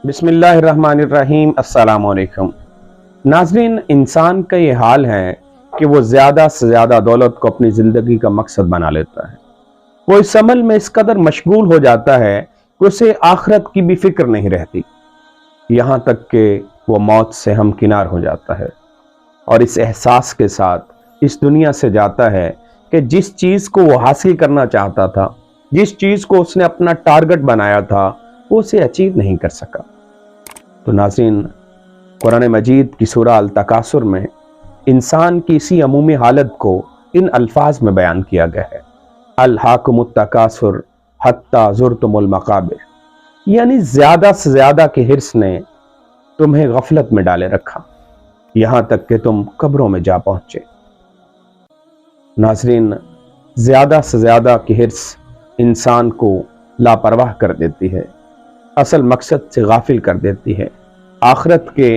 बिस्मिल्लाहिर्रहमानिर्रहीम। अस्सलाम वालेकुम नाज़रीन, इंसान का ये हाल है कि वो ज़्यादा से ज़्यादा दौलत को अपनी ज़िंदगी का मकसद बना लेता है। वो इस अमल में इस कदर मशगूल हो जाता है कि उसे आखिरत की भी फिक्र नहीं रहती, यहाँ तक कि वो मौत से हमकिनार हो जाता है और इस एहसास के साथ इस दुनिया से जाता है कि जिस चीज़ को वो हासिल करना चाहता था, जिस चीज़ को उसने अपना टारगेट बनाया था, वो उसे अचीव नहीं कर सका। तो नाज़रीन, कुरान मजीद की सूरह अल-तकासुर में इंसान की इसी अमूमी हालत को इन अल्फाज में बयान किया गया है, अल्हाकुमुत तकासुर हत्ता ज़ुरतुमुल मकाबिर, यानी ज़्यादा से ज़्यादा के हिर्स ने तुम्हें गफलत में डाले रखा, यहाँ तक कि तुम कब्रों में जा पहुँचे। नाज़रीन, ज़्यादा से ज़्यादा की हिर्स इंसान को लापरवाह कर देती है, असल मकसद से गाफिल कर देती है। आखिरत के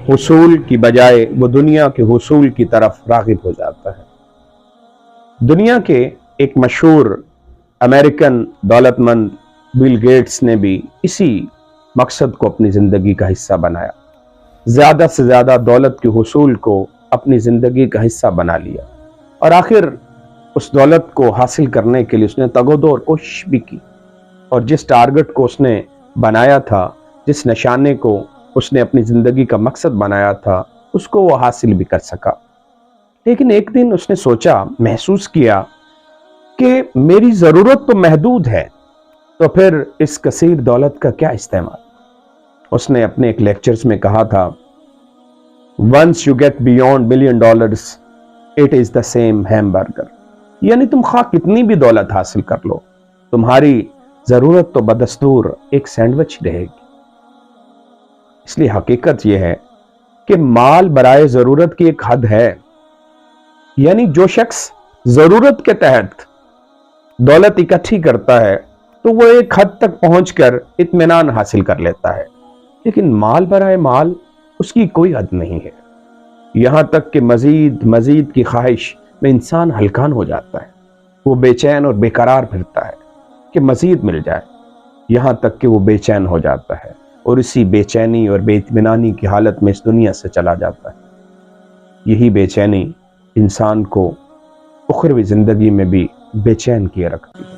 हुसूल की बजाय वो दुनिया के हुसूल की तरफ राग़िब हो जाता है। दुनिया के एक मशहूर अमेरिकन दौलतमंद बिल गेट्स ने भी इसी मकसद को अपनी ज़िंदगी का हिस्सा बनाया, ज़्यादा से ज़्यादा दौलत के हुसूल को अपनी ज़िंदगी का हिस्सा बना लिया और आखिर उस दौलत को हासिल करने के लिए उसने तगोदो और कोशिश भी की और जिस टारगेट को उसने बनाया था, जिस निशाने को उसने अपनी ज़िंदगी का मकसद बनाया था, उसको वो हासिल भी कर सका। लेकिन एक दिन उसने सोचा, महसूस किया कि मेरी ज़रूरत तो महदूद है, तो फिर इस कसीर दौलत का क्या इस्तेमाल। उसने अपने एक लेक्चर्स में कहा था, once you get beyond $1 million it is the same hamburger, यानी तुम खा कितनी भी दौलत हासिल कर लो, तुम्हारी ज़रूरत तो बदस्तूर एक सैंडविच रहेगी। इसलिए हकीकत यह है कि माल बराए ज़रूरत की एक हद है, यानी जो शख्स ज़रूरत के तहत दौलत इकट्ठी करता है तो वो एक हद तक पहुंचकर इत्मीनान हासिल कर लेता है, लेकिन माल बराए माल उसकी कोई हद नहीं है, यहाँ तक कि मज़ीद की ख्वाहिश में इंसान हलकान हो जाता है। वो बेचैन और बेकरार फिरता है कि मज़ीद मिल जाए, यहाँ तक कि वो बेचैन हो जाता है और इसी बेचैनी और बेइत्मीनानी की हालत में इस दुनिया से चला जाता है। यही बेचैनी इंसान को उखरवी ज़िंदगी में भी बेचैन किए रखती है।